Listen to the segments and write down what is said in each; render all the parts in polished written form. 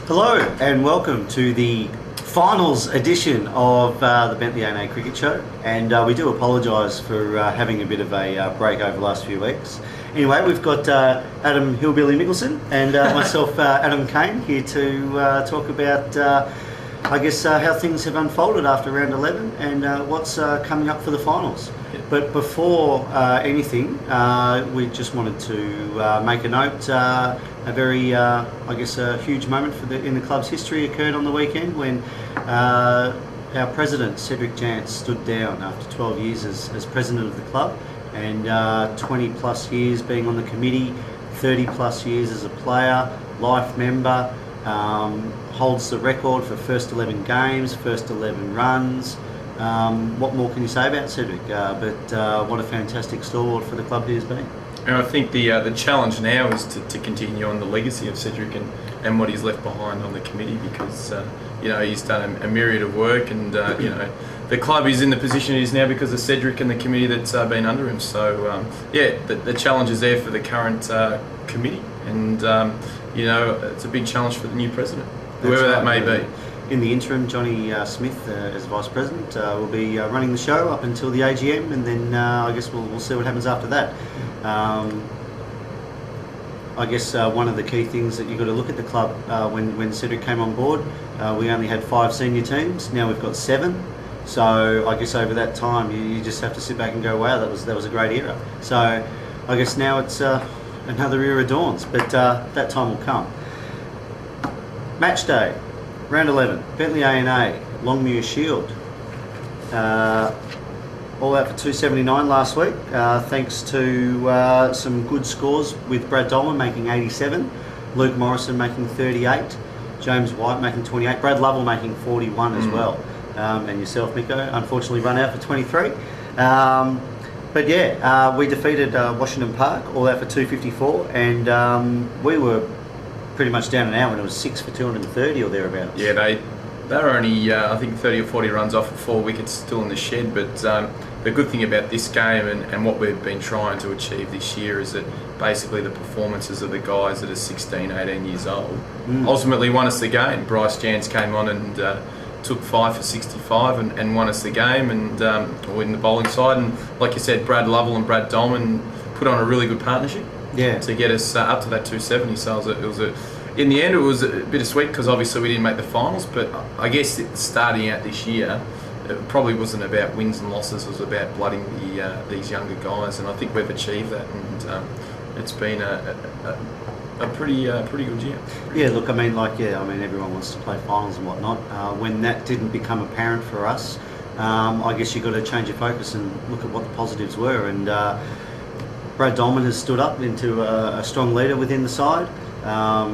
Hello and welcome to the finals edition of the Bentley A&A Cricket Show, and we do apologise for having a bit of a break over the last few weeks. Anyway, we've got Adam Hillbilly Mickelson and myself, Adam Kane, here to talk about how things have unfolded after round 11 and what's coming up for the finals. But before anything, we just wanted to make a note. A very, a huge moment in the club's history occurred on the weekend when our president, Cedric Jantz, stood down after 12 years as president of the club and 20 plus years being on the committee, 30 plus years as a player, life member, holds the record for first 11 games, first 11 runs. What more can you say about Cedric? But what a fantastic stalwart for the club he has been. And I think the challenge now is to continue on the legacy of Cedric and what he's left behind on the committee, because he's done a myriad of work, and the club is in the position it is now because of Cedric and the committee that's been under him. So the challenge is there for the current committee, and it's a big challenge for the new president, whoever that may be. In the interim, Johnny Smith, as Vice President, will be running the show up until the AGM, and then we'll see what happens after that. One of the key things that you've got to look at the club when Cedric came on board, we only had 5 senior teams. Now we've got 7. So I guess over that time, you just have to sit back and go, wow, that was a great era. So I guess now it's another era dawns, but that time will come. Match day. Round 11, Bentley A&A, Longmuir Shield. All out for 279 last week, thanks to some good scores with Brad Dolman making 87, Luke Morrison making 38, James White making 28, Brad Lovell making 41 as well, and yourself, Miko, unfortunately run out for 23. We defeated Washington Park, all out for 254, and we were pretty much down and out when it was 6 for 230 or thereabouts. Yeah, they were only, I think, 30 or 40 runs off with 4 wickets still in the shed. But the good thing about this game and what we've been trying to achieve this year is that basically the performances of the guys that are 16, 18 years old ultimately won us the game. Bryce Jantz came on and took 5 for 65 and won us the game, and in the bowling side. And like you said, Brad Lovell and Brad Dolman put on a really good partnership. Yeah. To get us up to that 270. So in the end, it was a bittersweet because obviously we didn't make the finals. But I guess starting out this year, it probably wasn't about wins and losses. It was about blooding these younger guys, and I think we've achieved that. And it's been a pretty good year. Yeah. Look, everyone wants to play finals and whatnot. When that didn't become apparent for us, I guess you've got to change your focus and look at what the positives were. And Brad Dolman has stood up into a strong leader within the side.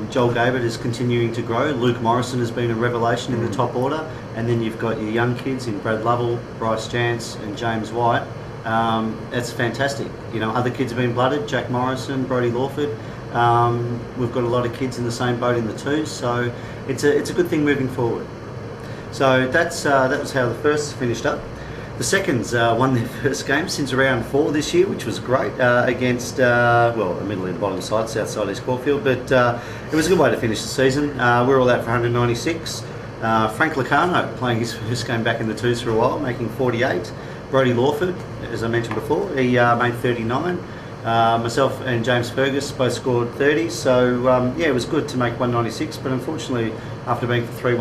Joel Gabert is continuing to grow. Luke Morrison has been a revelation in the top order. And then you've got your young kids in Brad Lovell, Bryce Jantz and James White. That's fantastic. Other kids have been blooded. Jack Morrison, Brodie Lawford. We've got a lot of kids in the same boat in the twos. So it's a good thing moving forward. So that was how the firsts finished up. The seconds won their first game since round 4 this year, which was great, against, admittedly the bottom side, south side East Caulfield, but it was a good way to finish the season. We're all out for 196. Frank Locarno playing his first game back in the twos for a while, making 48. Brodie Lawford, as I mentioned before, he made 39. Myself and James Fergus both scored 30, so it was good to make 196, but unfortunately, after being for 3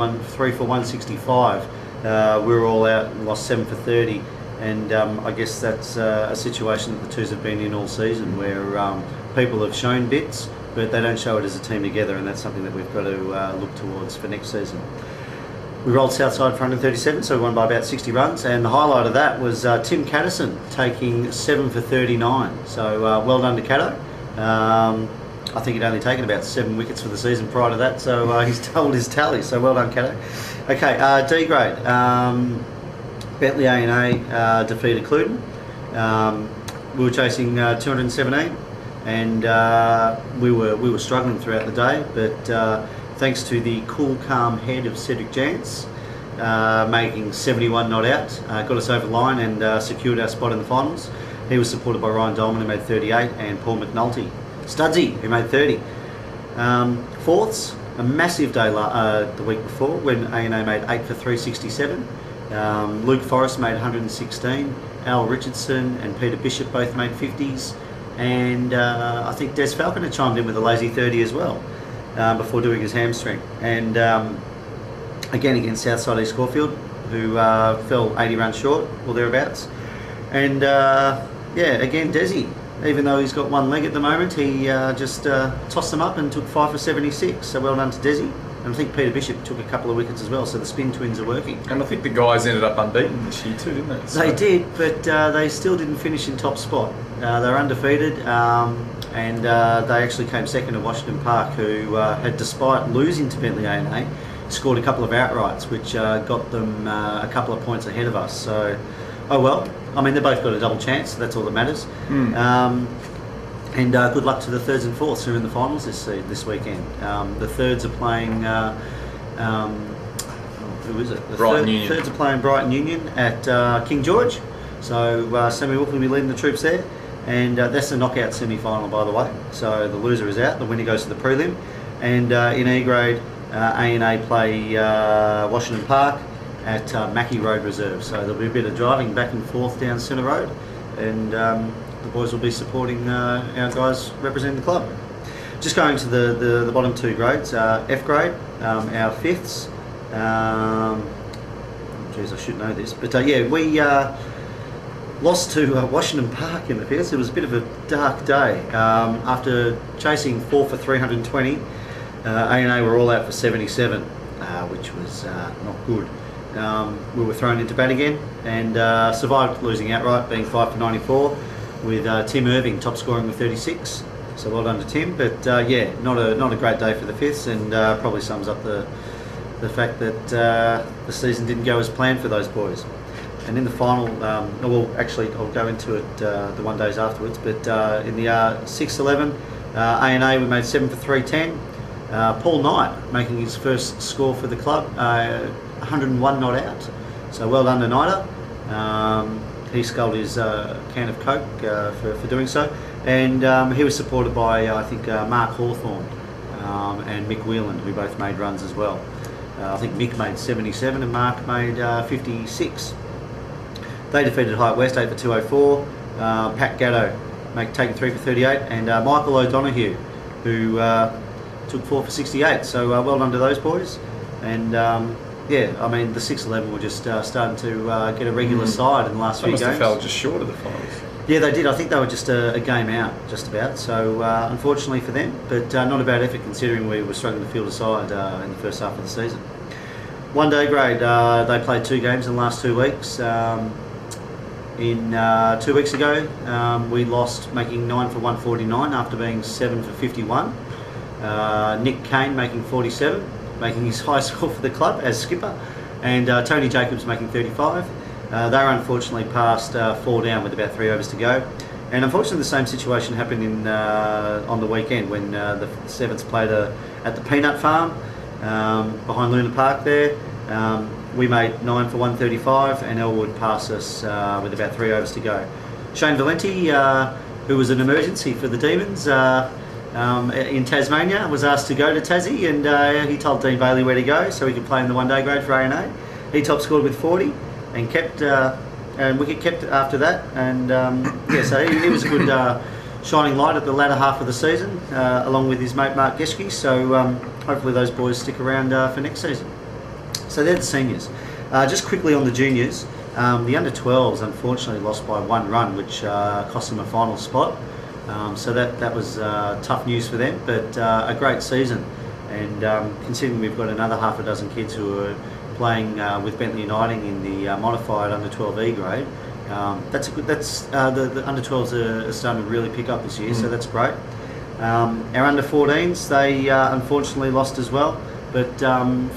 for 165, we were all out and lost 7 for 30, and I guess that's a situation that the twos have been in all season, where people have shown bits, but they don't show it as a team together, and that's something that we've got to look towards for next season. We rolled Southside for 137, so we won by about 60 runs, and the highlight of that was Tim Catterson taking 7 for 39. So well done to Catto. I think he'd only taken about 7 wickets for the season prior to that, so he's told his tally, so well done, Catto. Okay, D grade. Bentley A&A defeated Cluden. We were chasing 217, and we were struggling throughout the day, but thanks to the cool, calm head of Cedric Jantz, making 71 not out, got us over the line and secured our spot in the finals. He was supported by Ryan Dolman, who made 38, and Paul McNulty, Studsy, who made 30. Fourths, a massive day the week before when A&A made 8 for 367. Luke Forrest made 116. Al Richardson and Peter Bishop both made 50s. And I think Des Falconer chimed in with a lazy 30 as well before doing his hamstring. And again against Southside East Caulfield, who fell 80 runs short or thereabouts. And again Desi, even though he's got one leg at the moment, he just tossed them up and took 5 for 76. So well done to Desi. And I think Peter Bishop took a couple of wickets as well, so the spin twins are working. And I think the guys ended up unbeaten this year too, didn't they? So they did, but they still didn't finish in top spot. They were undefeated, and they actually came second to Washington Park, who had, despite losing to Bentley A&A, scored a couple of outrights, which got them a couple of points ahead of us. So, oh well. I mean, they've both got a double chance, so that's all that matters. And good luck to the thirds and fourths who are in the finals this weekend. The thirds are playing. Who is it? Brighton Union. Thirds are playing Brighton Union at King George. So Sammy Wilk will be leading the troops there, and that's the knockout semi-final, by the way. So the loser is out. The winner goes to the prelim. And in E grade, A&A play Washington Park at Mackie Road Reserve. So there'll be a bit of driving back and forth down Centre Road, and the boys will be supporting our guys representing the club. Just going to the bottom two grades, F grade, our fifths. Geez, I should know this, but we lost to Washington Park in the fifths. It was a bit of a dark day. After chasing 4 for 320, A&A were all out for 77, which was not good. We were thrown into bat again and survived losing outright, being 5 for 94. With Tim Irving top scoring with 36, so well done to Tim. But not a great day for the fifths, and probably sums up the fact that the season didn't go as planned for those boys. And in the final, actually I'll go into it the one days afterwards. But in the 6-11, A&A we made 7 for 310. Paul Knight making his first score for the club, 101 not out. So well done to Knighter. He sculled his can of Coke for doing so, and he was supported by I think Mark Hawthorne and Mick Whelan, who both made runs as well. I think Mick made 77 and Mark made 56. They defeated Hyatt West 8 for 204. Pat Gatto taking 3 for 38, and Michael O'Donoghue, who took 4 for 68. So well done to those boys. And I mean, the 6-11 were just starting to get a regular side in the last few games. They must have fell just short of the finals. Yeah, they did. I think they were just a game out, just about. So, unfortunately for them, but not a bad effort considering we were struggling to field a side in the first half of the season. One day grade, they played 2 games in the last 2 weeks. 2 weeks ago, we lost, making 9 for 149 after being 7 for 51. Nick Kane making 47. Making his highest score for the club as skipper, and Tony Jacobs making 35. They were unfortunately past 4 down with about 3 overs to go, and unfortunately the same situation happened on the weekend when the Sevens played at the Peanut Farm behind Luna Park there. We made 9 for 135, and Elwood passed us with about 3 overs to go. Shane Valenti, who was an emergency for the Demons, in Tasmania, was asked to go to Tassie, and he told Dean Bailey where to go so he could play in the one-day grade for A&A. He top scored with 40 and kept and wicket kept after that, and so he was a good shining light at the latter half of the season, along with his mate Mark Geschke. So hopefully those boys stick around for next season. So they're the seniors. Just quickly on the juniors, the under-12s unfortunately lost by 1 run, which cost them a final spot. So that was tough news for them, but a great season. And considering we've got another half a dozen kids who are playing with Bentley Uniting in the modified under-12E grade, that's a good. The under-12s are starting to really pick up this year, so that's great. Our under-14s, they unfortunately lost as well, but for